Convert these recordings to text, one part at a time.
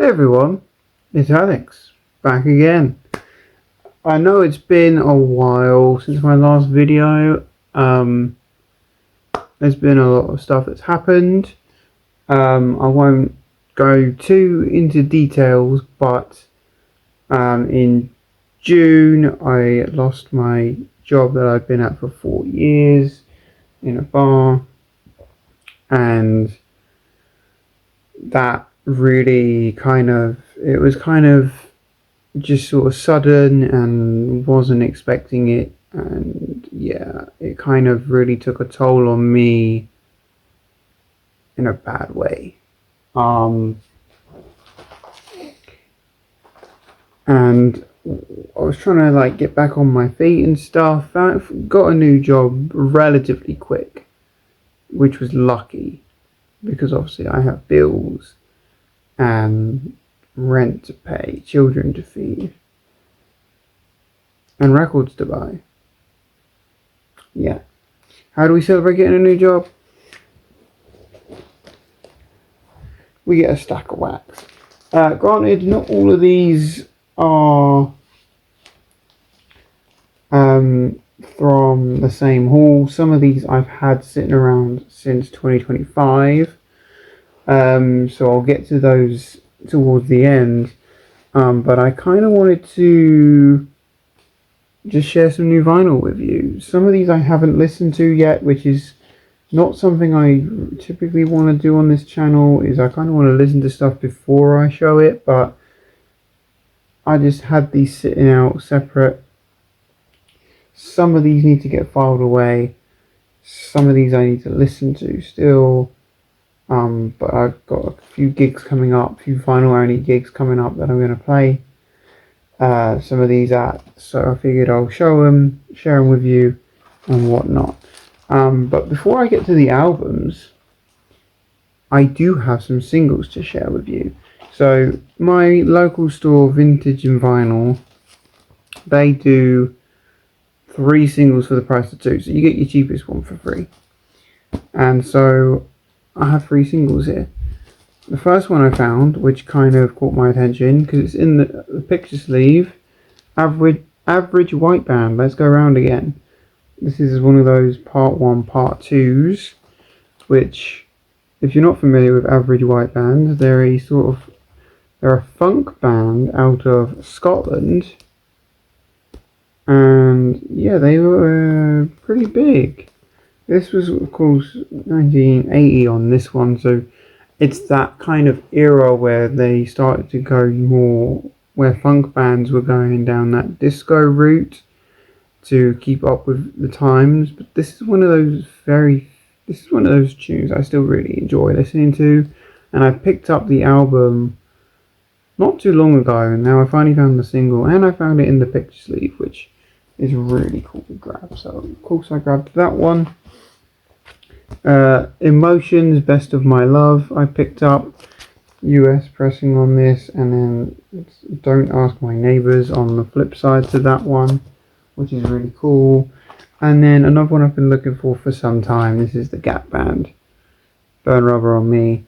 Hey everyone, it's Alex, back again. I know it's been a while since my last video. There's been a lot of stuff that's happened. I won't go too into details, but in June I lost my job that I'd been at for 4 years in a bar, and that really it was just sort of sudden and wasn't expecting it, and yeah, it kind of really took a toll on me in a bad way. And I was trying to get back on my feet and stuff. I got a new job relatively quick, which was lucky because obviously I have bills and rent to pay, children to feed, and records to buy. Yeah. How do we celebrate getting a new job? We get a stack of wax. Granted, not all of these are from the same haul. Some of these I've had sitting around since 2025. So I'll get to those towards the end. But I kind of wanted to just share some new vinyl with you. Some of these I haven't listened to yet, which is not something I typically want to do on this channel. Is I kind of want to listen to stuff before I show it, but I just had these sitting out separate. Some of these need to get filed away. Some of these I need to listen to still. But I've got a few gigs coming up, a few vinyl only gigs coming up that I'm going to play some of these at. So I figured I'll show them, share them with you and whatnot. But before I get to the albums, I do have some singles to share with you. So my local store, Vintage and Vinyl, they do 3 singles for the price of 2. So you get your cheapest one for free. And so I have 3 singles here. The first one I found, which kind of caught my attention, because it's in the picture sleeve, Average White Band, Let's Go Round Again. This is one of those part 1, part 2s, which, if you're not familiar with Average White Band, they're a funk band out of Scotland, and yeah, they were pretty big. This was, of course, 1980 on this one, so it's that kind of era where they started to go more, where funk bands were going down that disco route to keep up with the times. But this is one of those tunes I still really enjoy listening to, and I picked up the album not too long ago, and now I finally found the single, and I found it in the picture sleeve, which is really cool to grab. So of course I grabbed that one. Emotions, Best of My Love, I picked up, US pressing on this, and then Don't Ask My Neighbours on the flip side to that one, which is really cool. And then another one I've been looking for some time, this is the Gap Band, Burn Rubber on Me.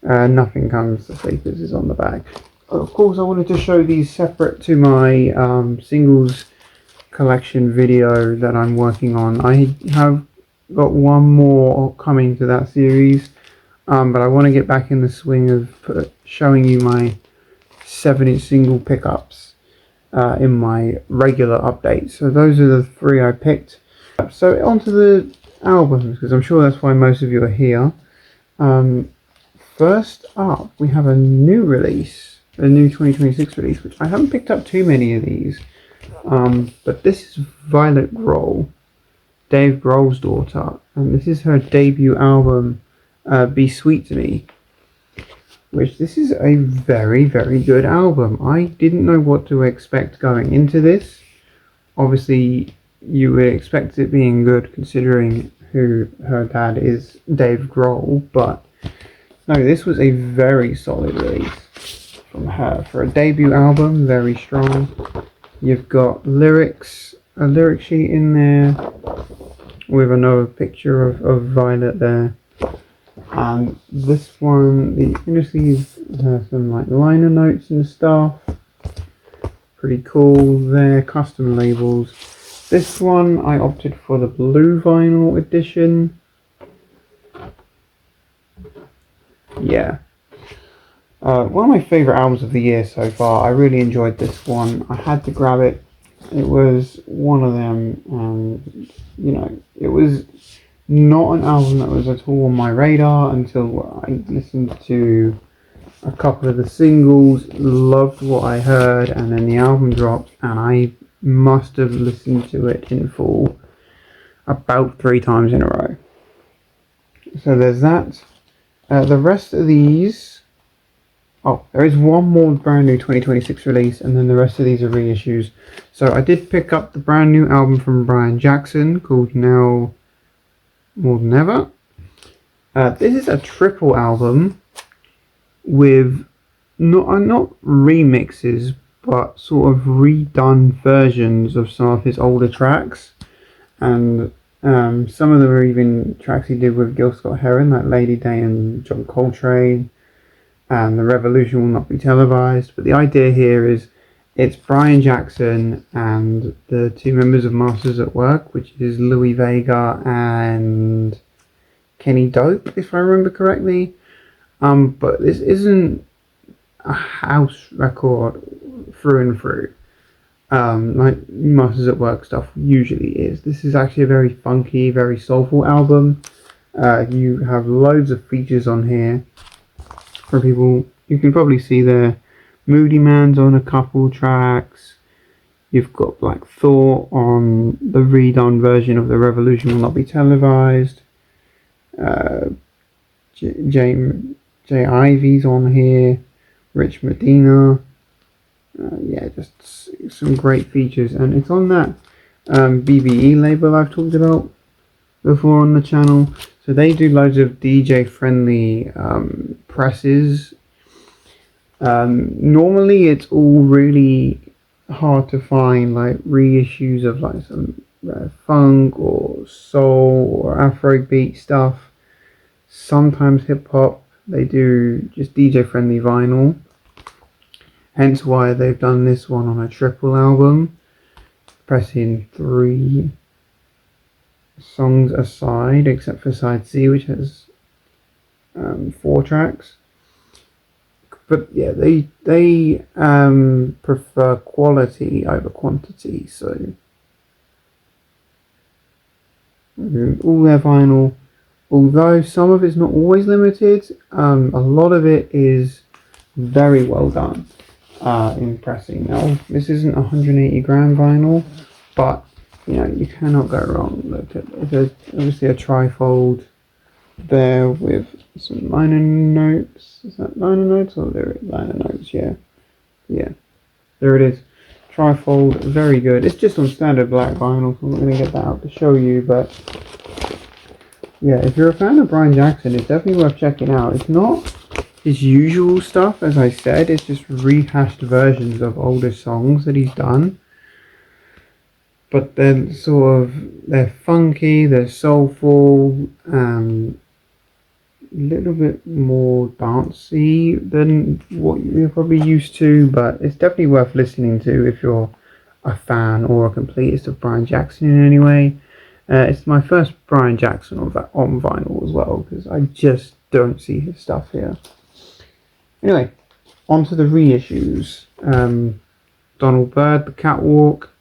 Nothing Comes to Sleepers is on the back. Of course I wanted to show these separate to my singles collection video that I'm working on. I have got one more coming to that series, but I want to get back in the swing of showing you my 7-inch single pickups in my regular updates. So those are the 3 I picked. So onto the albums, because I'm sure that's why most of you are here. First up, we have a new release, a new 2026 release, which I haven't picked up too many of these, but this is Violet Grohl, Dave Grohl's daughter, and this is her debut album, Be Sweet to Me, which this is a very, very good album. I didn't know what to expect going into this. Obviously, you would expect it being good considering who her dad is, Dave Grohl, but no, this was a very solid release from her. For a debut album, very strong. You've got a lyric sheet in there with another picture of Violet there. And this one, the inner sleeve Some like liner notes and stuff. Pretty cool there. Custom labels. This one I opted for the blue vinyl edition. Yeah. One of my favourite albums of the year so far. I really enjoyed this one. I had to grab it. It was one of them, and you know, it was not an album that was at all on my radar until I listened to a couple of the singles, loved what I heard, and then the album dropped, and I must have listened to it in full about 3 times in a row. So there's that. The rest of these... Oh, there is one more brand new 2026 release, and then the rest of these are reissues. So I did pick up the brand new album from Brian Jackson called Now More Than Ever. This is a triple album with not remixes, but sort of redone versions of some of his older tracks. And some of them are even tracks he did with Gil Scott-Heron, like Lady Day and John Coltrane. And The Revolution Will Not Be Televised. But the idea here is it's Brian Jackson and the 2 members of Masters at Work, which is Louis Vega and Kenny Dope, if I remember correctly. But this isn't a house record through and through, like Masters at Work stuff usually is. This is actually a very funky, very soulful album. You have loads of features on here. For people, you can probably see there, Moody Man's on a couple tracks. You've got Black Thought on the redone version of The Revolution Will Not Be Televised. Jay Ivy's on here. Rich Medina. Yeah, just some great features, and it's on that BBE label I've talked about before on the channel. So they do loads of DJ friendly presses. Normally it's all really hard to find, like reissues of like some funk or soul or Afrobeat stuff. Sometimes hip hop. They do just DJ friendly vinyl. Hence why they've done this one on a triple album, pressing 3 songs aside, except for side C, which has 4 tracks. But yeah, they prefer quality over quantity. So all their vinyl, although some of it's not always limited, a lot of it is very well done in pressing. Now, this isn't 180 gram vinyl, but you know, you cannot go wrong. Look at there's obviously a trifold there with some liner notes. Is that liner notes or liner notes? Yeah, there it is. Trifold, very good. It's just on standard black vinyl, so I'm not going to get that out to show you, but yeah, if you're a fan of Brian Jackson, it's definitely worth checking out. It's not his usual stuff, as I said. It's just rehashed versions of older songs that he's done. But they're funky, they're soulful, a little bit more dancey than what you're probably used to, but it's definitely worth listening to if you're a fan or a completist of Brian Jackson in any way. It's my first Brian Jackson on vinyl as well, because I just don't see his stuff here. Anyway, on to the reissues. Donald Byrd, The Catwalk.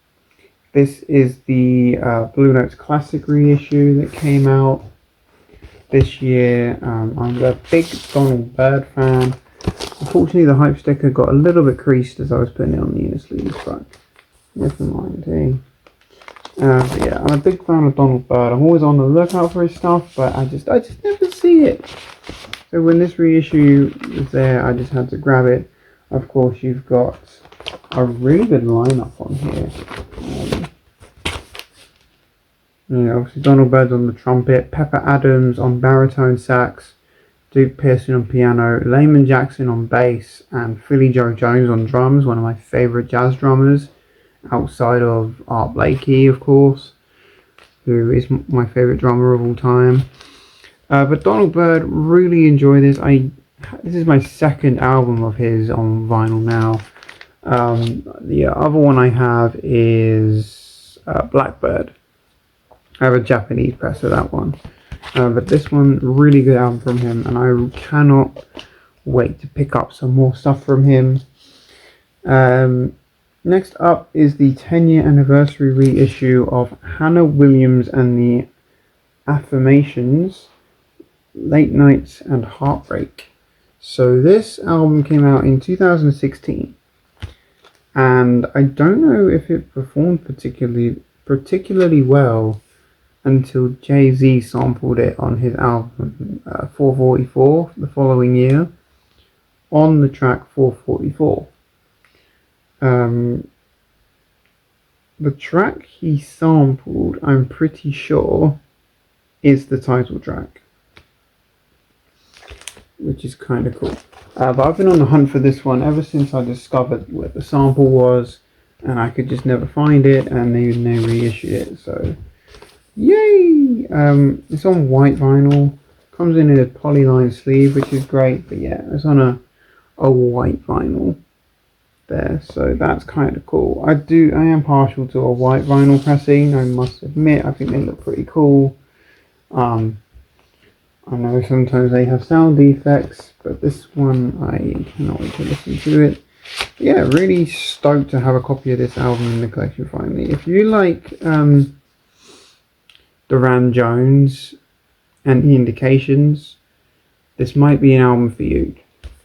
This is the Blue Notes Classic reissue that came out this year. I'm a big Donald Byrd fan. Unfortunately, the hype sticker got a little bit creased as I was putting it on the inner sleeves, but never mind, eh? But yeah, I'm a big fan of Donald Byrd. I'm always on the lookout for his stuff, but I just never see it. So when this reissue was there, I just had to grab it. Of course, you've got a really good lineup on here. Obviously Donald Byrd's on the trumpet, Pepper Adams on baritone sax, Duke Pearson on piano, Layman Jackson on bass, and Philly Joe Jones on drums, one of my favourite jazz drummers, outside of Art Blakey, of course, who is my favourite drummer of all time. But Donald Byrd, really enjoy this. I this is my second album of his on vinyl now. The other one I have is Blackbird. I have a Japanese press of that one. But this one, really good album from him, and I cannot wait to pick up some more stuff from him. Next up is the 10-year anniversary reissue of Hannah Williams and the Affirmations, Late Nights and Heartbreak. So this album came out in 2016, and I don't know if it performed particularly well until Jay-Z sampled it on his album 444 the following year on the track 444. The track he sampled, I'm pretty sure, is the title track, which is kind of cool. But I've been on the hunt for this one ever since I discovered what the sample was, and I could just never find it, and they reissued it, so yay! It's on white vinyl, comes in a polyline sleeve, which is great, but yeah, it's on a white vinyl there, so that's kind of cool. I am partial to a white vinyl pressing, I must admit. I think they look pretty cool. I know sometimes they have sound defects, but this one I cannot wait to listen to it. Yeah, really stoked to have a copy of this album in the collection finally. If you like Duran Jones and the Indications, this might be an album for you.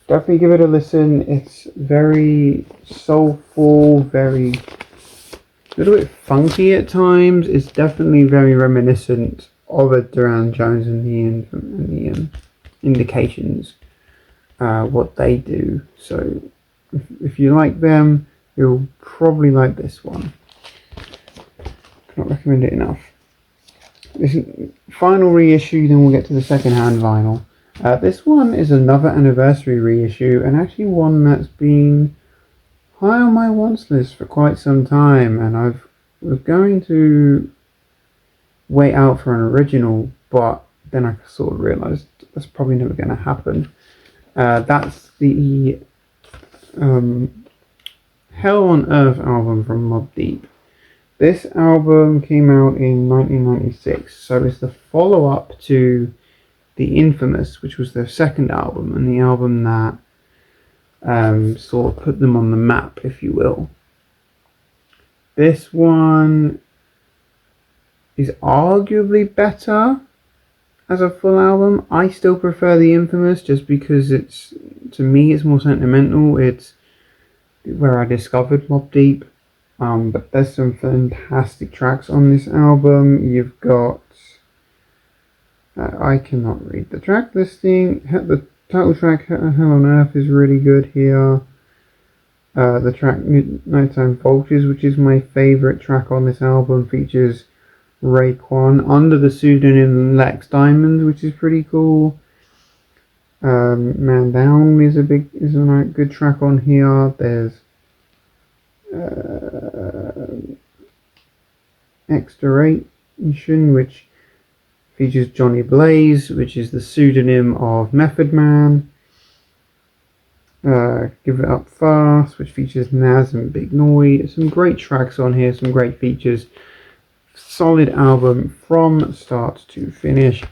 Definitely give it a listen. It's very soulful, very a little bit funky at times. It's definitely very reminiscent of a Duran Jones and the Indications, what they do. So if you like them, you'll probably like this one. Cannot recommend it enough. This final reissue, then we'll get to the second-hand vinyl. This one is another anniversary reissue, and actually one that's been high on my wants list for quite some time, and I was going to wait out for an original, but then I sort of realised that's probably never going to happen. That's the Hell on Earth album from Mobb Deep. This album came out in 1996, so it's the follow-up to The Infamous, which was their second album, and the album that sort of put them on the map, if you will. This one is arguably better as a full album. I still prefer The Infamous just because to me it's more sentimental. It's where I discovered Mobb Deep. But there's some fantastic tracks on this album. You've got I cannot read the track listing. The title track Hell on Earth is really good here. The track Nighttime Vultures, which is my favourite track on this album, features Raekwon under the pseudonym Lex Diamond, which is pretty cool. Man Down is a good track on here. There's Exterration, which features Johnny Blaze, which is the pseudonym of Method Man. Give It Up Fast, which features Nas and Big Noi. Some great tracks on here, some great features. Solid album from start to finish.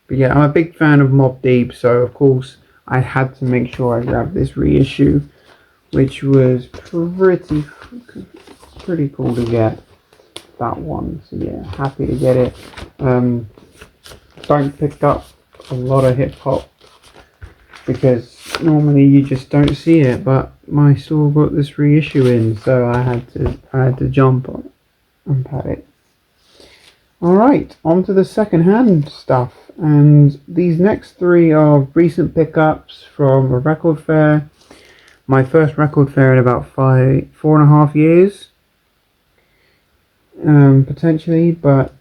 But yeah, I'm a big fan of Mobb Deep, so of course I had to make sure I grabbed this reissue, which was pretty cool to get that one. So yeah, happy to get it. Don't pick up a lot of hip hop because normally you just don't see it, but my store got this reissue in, so I had to jump on and pat it. Alright, on to the second-hand stuff, and these next three are recent pickups from a record fair. My first record fair in about 4.5 years, potentially, but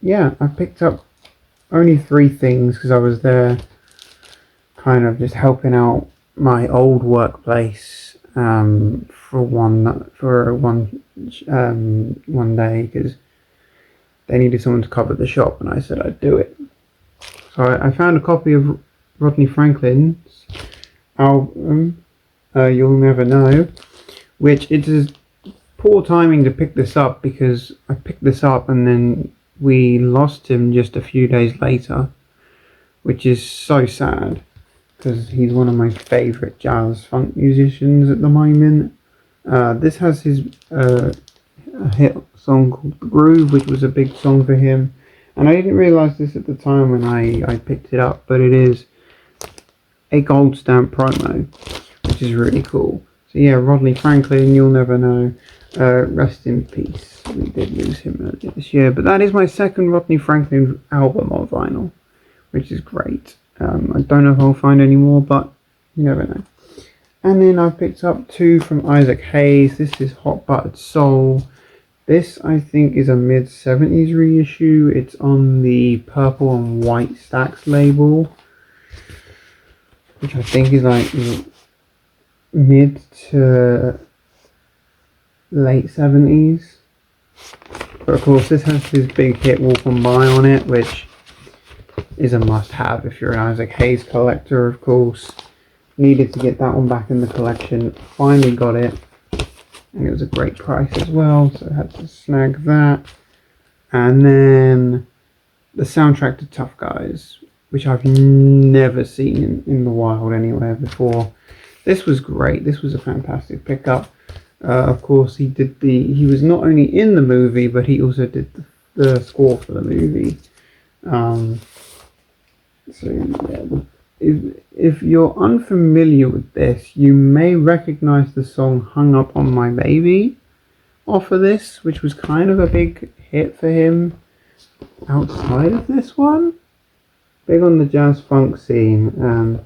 yeah, I picked up only 3 things because I was there kind of just helping out my old workplace for one day because they needed someone to cover the shop, and I said I'd do it. So I found a copy of Rodney Franklin's album, You'll Never Know, which it is poor timing to pick this up because I picked this up and then we lost him just a few days later, which is so sad because he's one of my favourite jazz funk musicians at the moment. This has his a hit song called Groove, which was a big song for him, and I didn't realise this at the time when I picked it up, but it is a gold stamp promo, which is really cool. So yeah, Rodney Franklin, You'll Never Know, rest in peace. We did lose him earlier this year, but that is my second Rodney Franklin album on vinyl, which is great. I don't know if I'll find any more, but you never know. And then I picked up two from Isaac Hayes. This is Hot Buttered Soul. This, I think, is a mid-70s reissue. It's on the Purple and White Stacks label, which I think is like mid to late 70s. But of course, this has his big hit Walk On By on it, which is a must-have if you're an Isaac Hayes collector, of course. Needed to get that one back in the collection. Finally got it. And it was a great price as well, so I had to snag that. And then the soundtrack to Tough Guys, which I've never seen in the wild anywhere before. This was great. This was a fantastic pickup. Of course, he was not only in the movie, but he also did the score for the movie. So yeah, if you're unfamiliar with this, you may recognize the song Hung Up On My Baby off of this, which was kind of a big hit for him outside of this one. Big on the jazz funk scene. But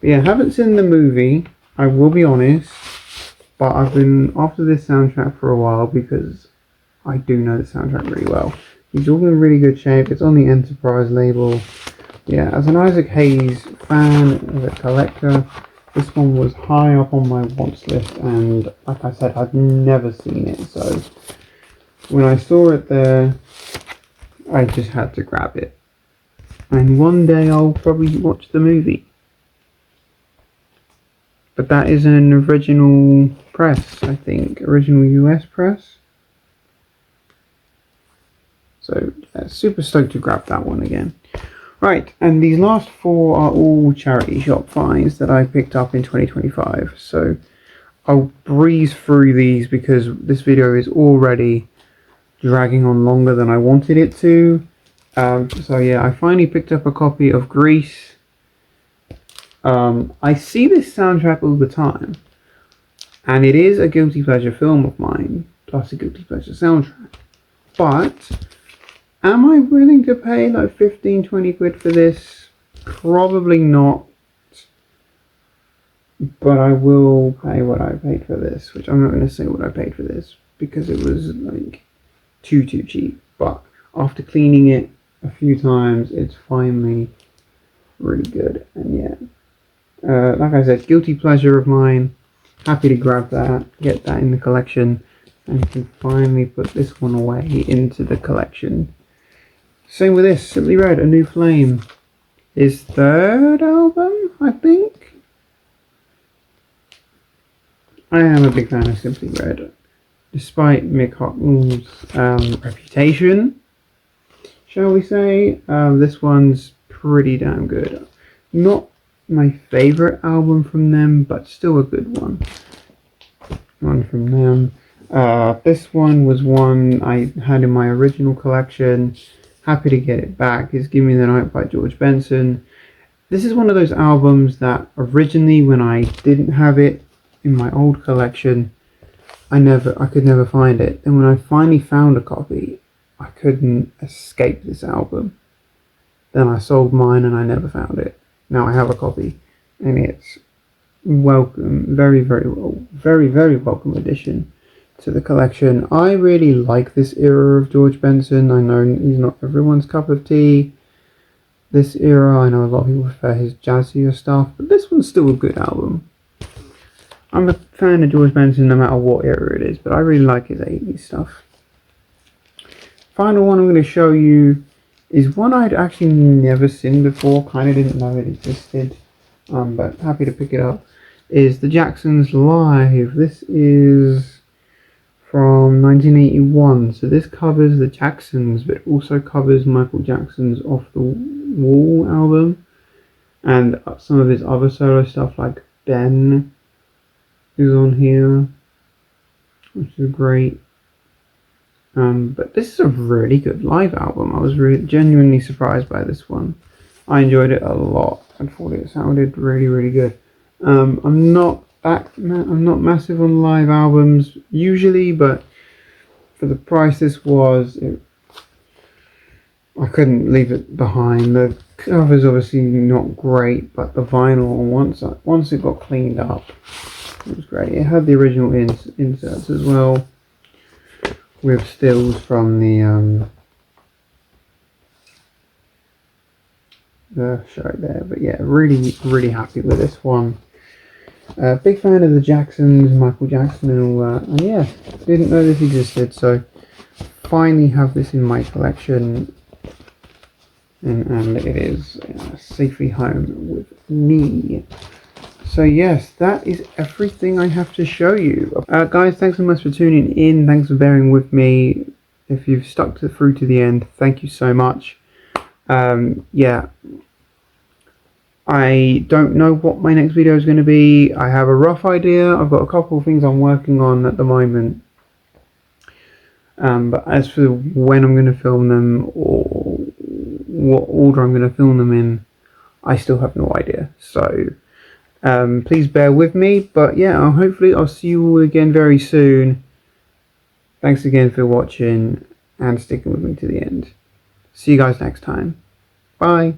yeah, haven't seen the movie, I will be honest, but I've been after this soundtrack for a while because I do know the soundtrack really well. He's all in really good shape. It's on the Enterprise label. Yeah, as an Isaac Hayes fan, as a collector, this one was high up on my wants list, and like I said, I've never seen it, so when I saw it there, I just had to grab it. And one day I'll probably watch the movie. But that is an original press, I think, original US press. So, yeah, super stoked to grab that one again. Right, and these last four are all charity shop finds that I picked up in 2025. So I'll breeze through these because this video is already dragging on longer than I wanted it to. So yeah, I finally picked up a copy of Grease. I see this soundtrack all the time, and it is a guilty pleasure film of mine, plus a guilty pleasure soundtrack. But am I willing to pay like 15-20 quid for this? Probably not. But I will pay what I paid for this, which I'm not going to say what I paid for this because it was like too cheap. But after cleaning it a few times, it's finally really good. And yeah, like I said, guilty pleasure of mine. Happy to grab that, get that in the collection, and can finally put this one away into the collection. Same with this, Simply Red, A New Flame. His third album, I think. I am a big fan of Simply Red, despite Mick Hucknall's reputation, shall we say. This one's pretty damn good. Not my favourite album from them, but still a good one. One from them. This one was one I had in my original collection. Happy to get it back. It's Give Me the Night by George Benson. This is one of those albums that originally, when I didn't have it in my old collection, I could never find it. And when I finally found a copy, I couldn't escape this album. Then I sold mine and I never found it. Now I have a copy, and it's welcome, very welcome addition to the collection. I really like this era of George Benson. I know he's not everyone's cup of tea. This era, I know a lot of people prefer his jazzier stuff, but this one's still a good album. I'm a fan of George Benson no matter what era it is, but I really like his 80s stuff. Final one I'm going to show you is one I'd actually never seen before. Kind of didn't know it existed, but happy to pick it up. Is the Jacksons Live. This is from 1981. So this covers the Jacksons, but also covers Michael Jackson's Off the Wall album, and some of his other solo stuff like Ben is on here, which is great. But this is a really good live album. I was genuinely surprised by this one. I enjoyed it a lot. I thought it sounded really, really good. I'm not massive on live albums usually, but for the price this was, I couldn't leave it behind. The cover's obviously not great, but the vinyl, once it got cleaned up, it was great. It had the original inserts as well, with stills from the show there. But yeah, really, really happy with this one. Big fan of the Jacksons, Michael Jackson and all that. And yeah, didn't know this existed, so finally have this in my collection. And it is safely home with me. So yes, that is everything I have to show you. Guys, thanks so much for tuning in. Thanks for bearing with me. If you've stuck through to the end, thank you so much. Yeah, I don't know what my next video is going to be. I have a rough idea. I've got a couple of things I'm working on at the moment. But as for when I'm going to film them or what order I'm going to film them in, I still have no idea. So please bear with me. But yeah, hopefully I'll see you all again very soon. Thanks again for watching and sticking with me to the end. See you guys next time. Bye.